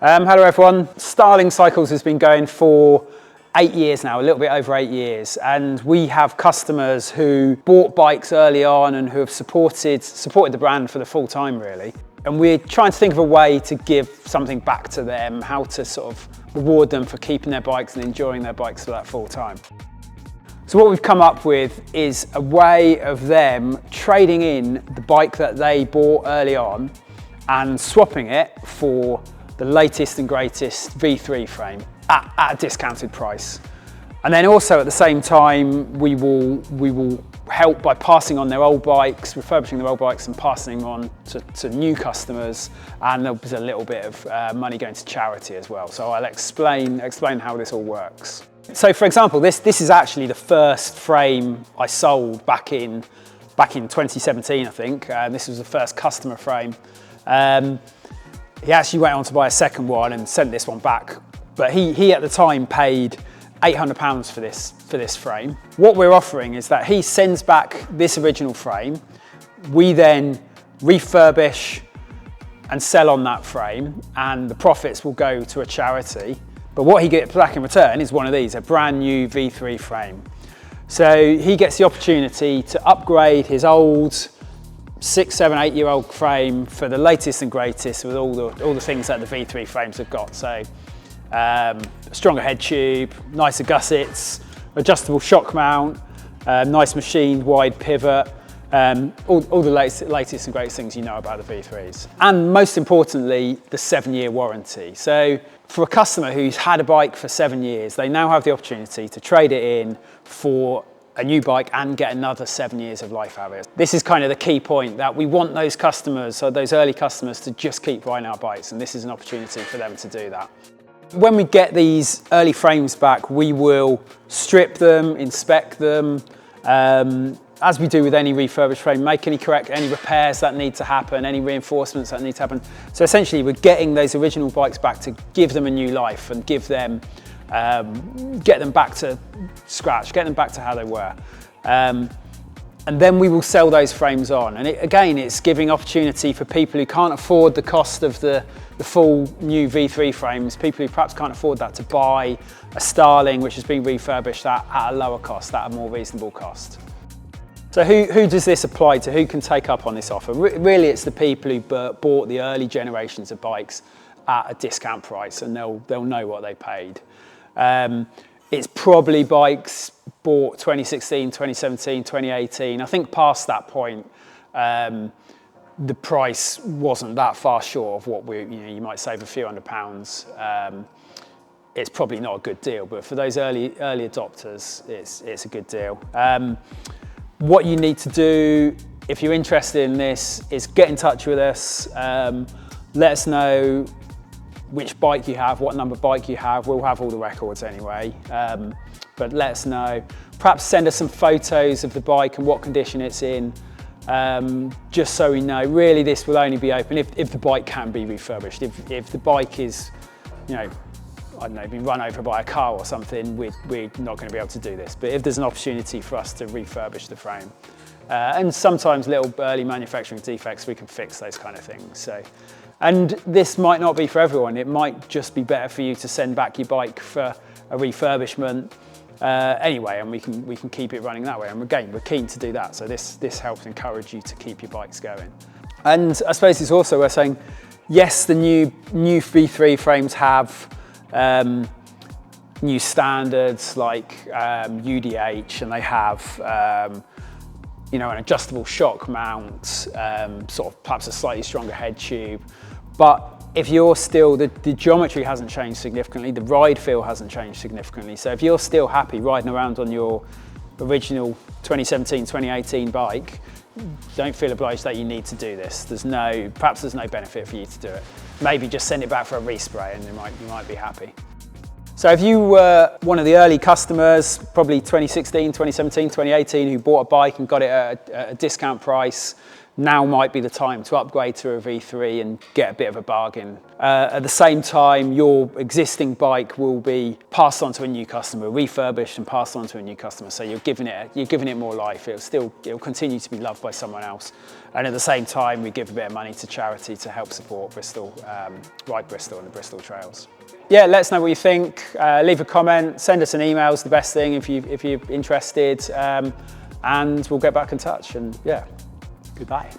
Hello everyone. Starling Cycles has been going for 8 years now, a little bit over 8 years, and we have customers who bought bikes early on and who have supported the brand for the full time really. And we're trying to think of a way to give something back to them, how to sort of reward them for keeping their bikes and enjoying their bikes for that full time. So what we've come up with is a way of them trading in the bike that they bought early on and swapping it for the latest and greatest V3 frame at a discounted price. And then also at the same time, we will help by passing on their old bikes, refurbishing their old bikes and passing them on to new customers. And there's a little bit of money going to charity as well. So I'll explain how this all works. So for example, this is actually the first frame I sold back in 2017, I think. This was the first customer frame. He actually went on to buy a second one and sent this one back. But he at the time paid £800 for this frame. What we're offering is that he sends back this original frame. We then refurbish and sell on that frame, and the profits will go to a charity. But what he gets back in return is one of these, a brand new V3 frame. So he gets the opportunity to upgrade his old 6, 7, 8-year-old frame for the latest and greatest with all the things that the V3 frames have got. So stronger head tube, nicer gussets, adjustable shock mount, nice machined wide pivot, all the latest and greatest things you know about the V3s. And most importantly, the 7-year warranty. So for a customer who's had a bike for 7 years, they now have the opportunity to trade it in for a new bike and get another 7 years of life out of it. This is kind of the key point, that we want those customers, or those early customers, to just keep buying our bikes, and this is an opportunity for them to do that. When we get these early frames back, we will strip them, inspect them, as we do with any refurbished frame, make any repairs that need to happen, any reinforcements that need to happen. So essentially we're getting those original bikes back to give them a new life and give them get them back to scratch, get them back to how they were. And then we will sell those frames on. And again, it's giving opportunity for people who can't afford the cost of the full new V3 frames, people who perhaps can't afford that, to buy a Starling which has been refurbished at a lower cost, at a more reasonable cost. So who does this apply to? Who can take up on this offer? Really, it's the people who bought the early generations of bikes at a discount price, and they'll know what they paid. It's probably bikes bought 2016, 2017, 2018. I think past that point, the price wasn't that far short of what you might save a few £100. It's probably not a good deal, but for those early adopters, it's a good deal. What you need to do if you're interested in this is get in touch with us. Let us know which bike you have, what number bike you have. We'll have all the records anyway, but let us know. Perhaps send us some photos of the bike and what condition it's in, just so we know. Really, this will only be open if the bike can be refurbished. If the bike is, I don't know, been run over by a car or something, we're not going to be able to do this. But if there's an opportunity for us to refurbish the frame, and sometimes little early manufacturing defects, we can fix those kind of things. So. And this might not be for everyone. It might just be better for you to send back your bike for a refurbishment anyway, and we can keep it running that way. And again, we're keen to do that. So this helps encourage you to keep your bikes going. And I suppose it's also worth saying, yes, the new V3 frames have new standards like UDH, and they have an adjustable shock mount, sort of perhaps a slightly stronger head tube. But if you're still, the geometry hasn't changed significantly, the ride feel hasn't changed significantly. So if you're still happy riding around on your original 2017, 2018 bike, don't feel obliged that you need to do this. Perhaps there's no benefit for you to do it. Maybe just send it back for a respray and you might be happy. So if you were one of the early customers, probably 2016, 2017, 2018, who bought a bike and got it at a discount price, now might be the time to upgrade to a V3 and get a bit of a bargain. At the same time, your existing bike will be passed on to a new customer, refurbished and passed on to a new customer. So you're giving it more life. It'll continue to be loved by someone else. And at the same time, we give a bit of money to charity to help support Bristol, Ride Bristol and the Bristol Trails. Yeah, let us know what you think. Leave a comment, send us an email is the best thing if you're interested. And we'll get back in touch. And yeah, goodbye.